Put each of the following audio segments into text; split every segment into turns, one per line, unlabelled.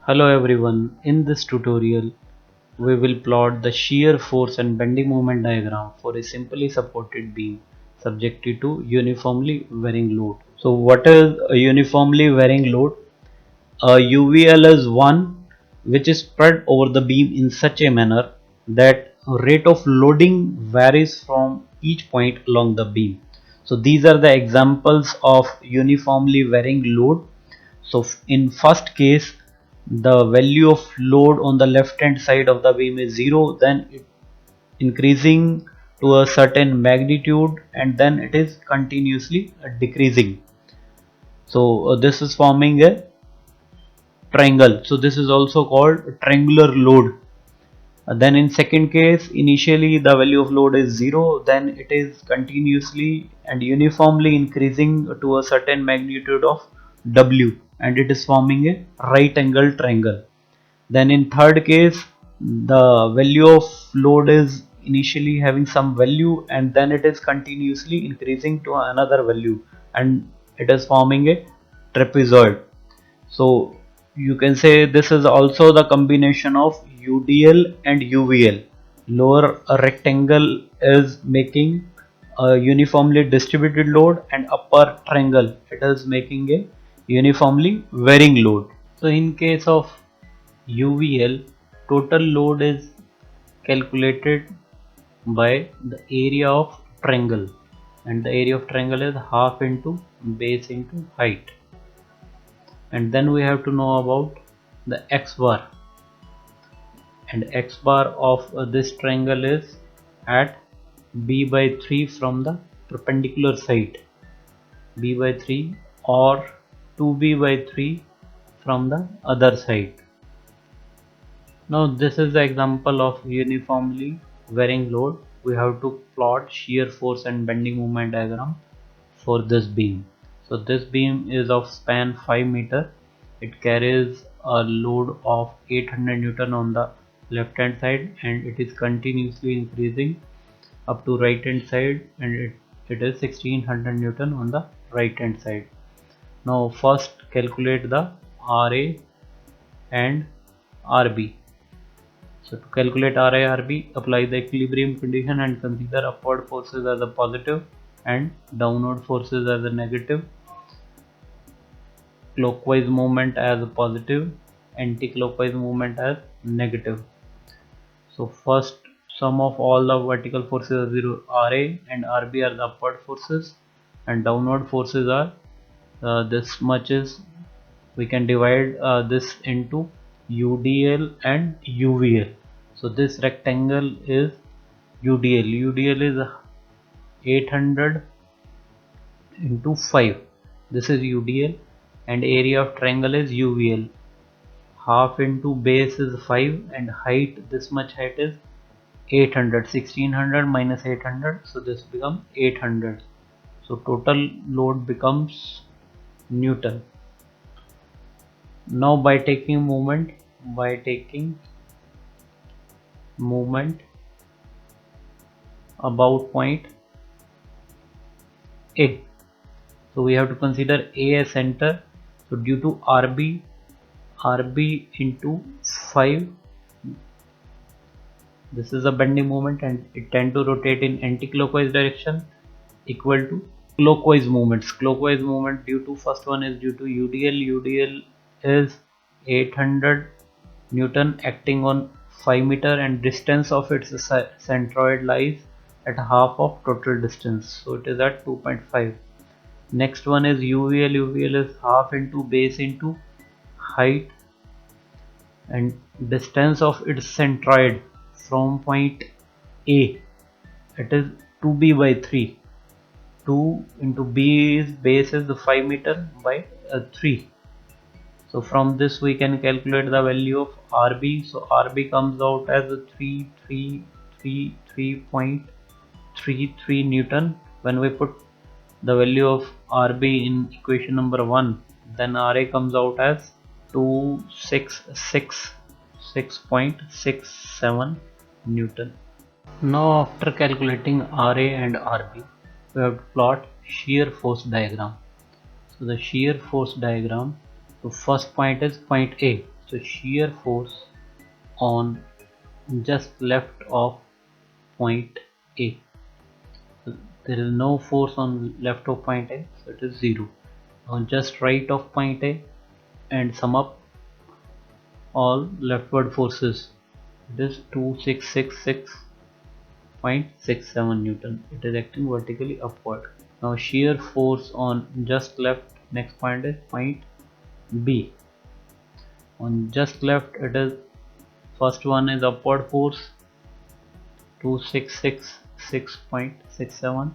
Hello everyone, in this tutorial we will plot the shear force and bending moment diagram for a simply supported beam subjected to uniformly varying load. So what is a uniformly varying load? A UVL is one which is spread over the beam in such a manner that rate of loading varies from each point along the beam. So these are the examples of uniformly varying load. So in first case, the value of load on the left hand side of the beam is 0, then it increasing to a certain magnitude and then it is continuously decreasing. So this is forming a triangle. So this is also called triangular load. Then in second case, initially the value of load is 0, then it is continuously and uniformly increasing to a certain magnitude of W and it is forming a right angle triangle. Then in third case, the value of load is initially having some value and then it is continuously increasing to another value and it is forming a trapezoid. So you can say this is also the combination of UDL and UVL. Lower rectangle is making a uniformly distributed load and upper triangle it is making a uniformly varying load. So in case of UVL, total load is calculated by the area of triangle and the area of triangle is half into base into height. And then we have to know about the x bar, and x bar of this triangle is at b by 3 from the perpendicular side, b by 3 or 2b by 3 from the other side. Now this is the example of uniformly varying load. We have to plot shear force and bending moment diagram for this beam. So this beam is of span 5 meter. It carries a load of 800 Newton on the left hand side and it is continuously increasing up to right hand side and it is 1600 Newton on the right hand side. Now first calculate the RA and RB. So to calculate RA/RB, apply the equilibrium condition and consider upward forces as a positive and downward forces as a negative, clockwise movement as a positive, anti-clockwise movement as negative. So first sum of all the vertical forces are 0. RA and RB are the upward forces and downward forces are this much is, we can divide this into UDL and UVL. So this rectangle is UDL. UDL is 800 into 5. This is UDL and area of triangle is UVL. Half into base is 5 and height, this much height is 800. 1600 minus 800, so this becomes 800. So total load becomes Newton. Now by taking moment about point A, so we have to consider A as center. So due to RB into 5, this is a bending moment and it tend to rotate in anti-clockwise direction equal to clockwise movements. Clockwise movement due to first one is due to UDL. UDL is 800 Newton acting on 5 meter and distance of its centroid lies at half of total distance, so it is at 2.5. Next one is UVL. UVL is half into base into height and distance of its centroid from point A, it is 2b by 3. 2 into b is base is the 5 meter by 3. So from this we can calculate the value of RB. So RB comes out as a 333.33 Newton. When we put the value of RB in equation number 1, then RA comes out as 2666.67 Newton. Now after calculating RA and RB, we have to plot shear force diagram. So the shear force diagram, so first point is point A. So shear force on just left of point A. So there is no force on left of point A, so it is 0. On just right of point A and sum up all leftward forces, it is 2666.67 Newton. It is acting vertically upward. Now shear force on just left, next point is point B. On just left, it is first one is upward force 2666.67.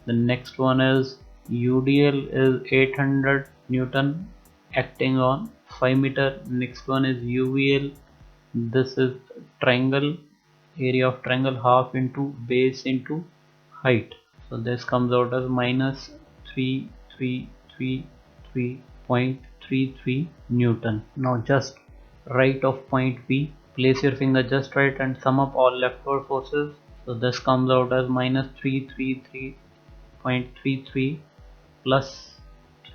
The next one is UDL is 800 Newton acting on 5 meter. Next one is UVL. This is triangle, area of triangle, half into base into height. So this comes out as minus 3333.33 Newton. Now just right of point B, place your finger just right and sum up all leftward forces. So this comes out as minus 333.33 plus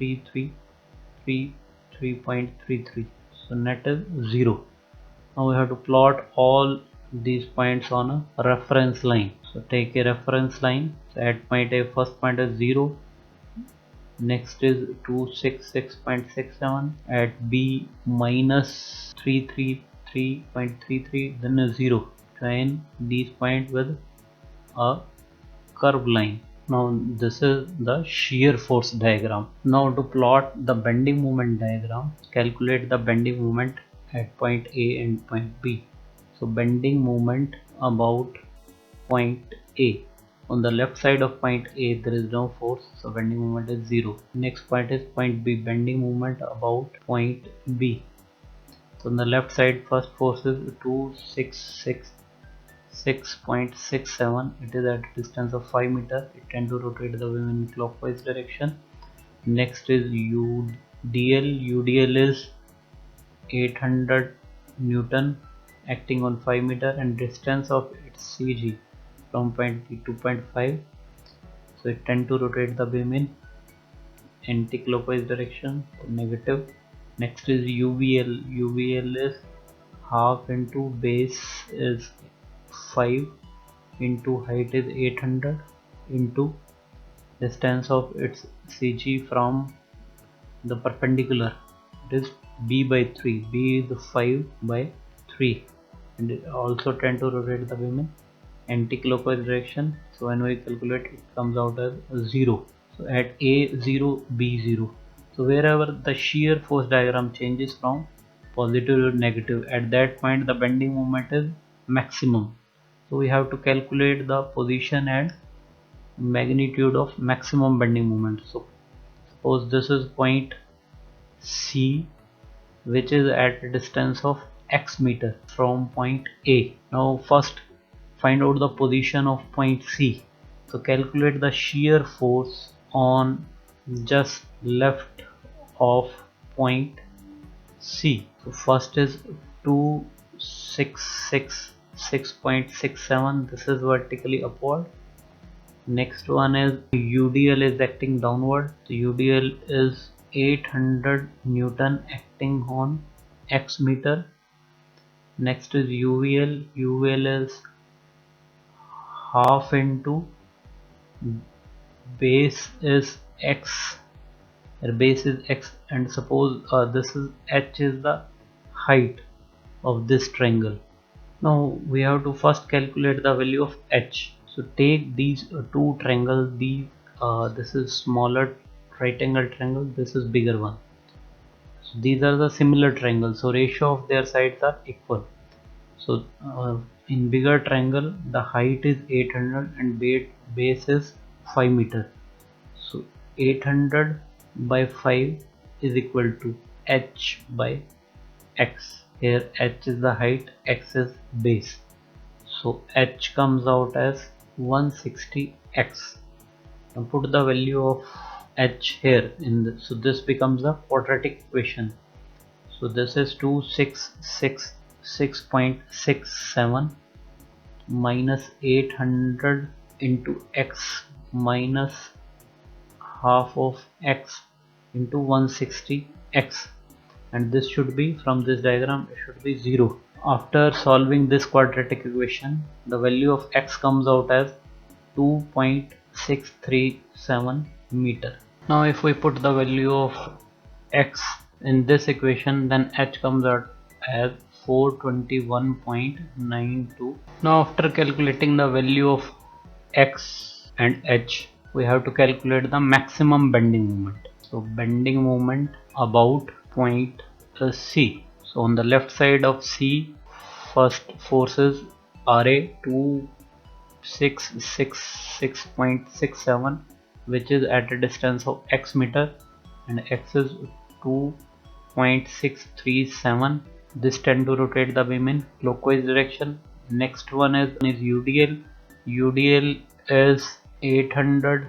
3333.33. So net is 0. Now we have to plot all these points on a reference line. So take a reference line. So at point A, first point is 0. Next is 266.67. At B, minus 333.33. Then is 0. Join these points with a curved line. Now this is the shear force diagram. Now to plot the bending moment diagram, calculate the bending moment at point A and point B. So bending moment about point A. On the left side of point A there is no force, so bending moment is 0. Next point is point B, bending moment about point B. So on the left side first force is 266.67. It is at a distance of 5 meter. It tends to rotate the beam in clockwise direction. Next is UDL. UDL is 800 Newton acting on 5 meter and distance of its CG from point B to 2.5. So it tends to rotate the beam in anti-clockwise direction, so negative. Next is UVL. UVL is half into base is 5 into height is 800 into distance of its CG from the perpendicular, it is B by 3. B is 5 by 3 and it also tend to rotate the beam in anti-clockwise direction. So when we calculate, it comes out as 0. So at A 0, B 0. So wherever the shear force diagram changes from positive to negative, at that point the bending moment is maximum. So we have to calculate the position and magnitude of maximum bending moment. So suppose this is point C, which is at a distance of x meter from point A. Now first find out the position of point C. So calculate the shear force on just left of point C. So first is 2666.67. This is vertically upward. Next one is UDL is acting downward. So UDL is 800 Newton acting on x meter. Next is UVL. UVL is half into base is x. Base is x, and suppose this is h is the height of this triangle. Now we have to first calculate the value of h. So take these two triangles. This is smaller right angle triangle. This is bigger one. So these are the similar triangles. So ratio of their sides are equal. So in bigger triangle, the height is 800 and base is 5 meter. So 800 by 5 is equal to h by x. Here h is the height, x is base. So h comes out as 160x. Now put the value of h here in this. So this becomes a quadratic equation. So this is 2666.67 minus 800 into x minus half of x into 160x, and this should be, from this diagram, it should be 0. After solving this quadratic equation, the value of x comes out as 2.637 meter. Now if we put the value of x in this equation, then h comes out as 421.92. Now after calculating the value of x and h, we have to calculate the maximum bending moment. So bending moment about point C. So on the left side of C, first forces are a 2666.67, which is at a distance of x meter, and x is 2.637. This tend to rotate the beam in clockwise direction. Next one is UDL. UDL is 800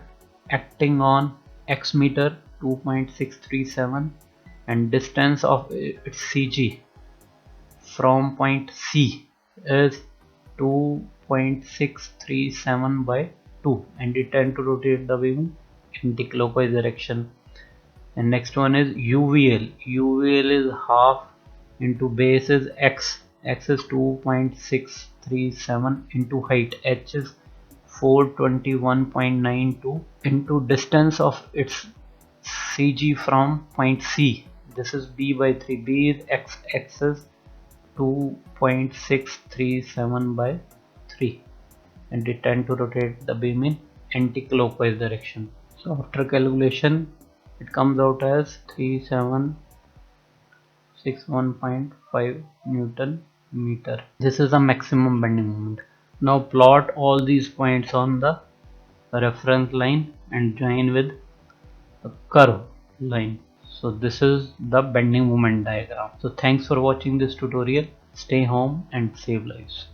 acting on x meter, 2.637, and distance of its CG from point C is 2.637 by 2, and it tend to rotate the beam in the clockwise direction. And next one is UVL. UVL is half into base is x. X is 2.637 into height. H is 421.92 into distance of its CG from point C. This is B by 3. B is x. X is 2.637 by 3, and it tend to rotate the beam in anti-clockwise direction. So after calculation, it comes out as 3761.5 Newton meter. This is the maximum bending moment. Now plot all these points on the reference line and join with a curve line. So this is the bending moment diagram. So thanks for watching this tutorial. Stay home and save lives.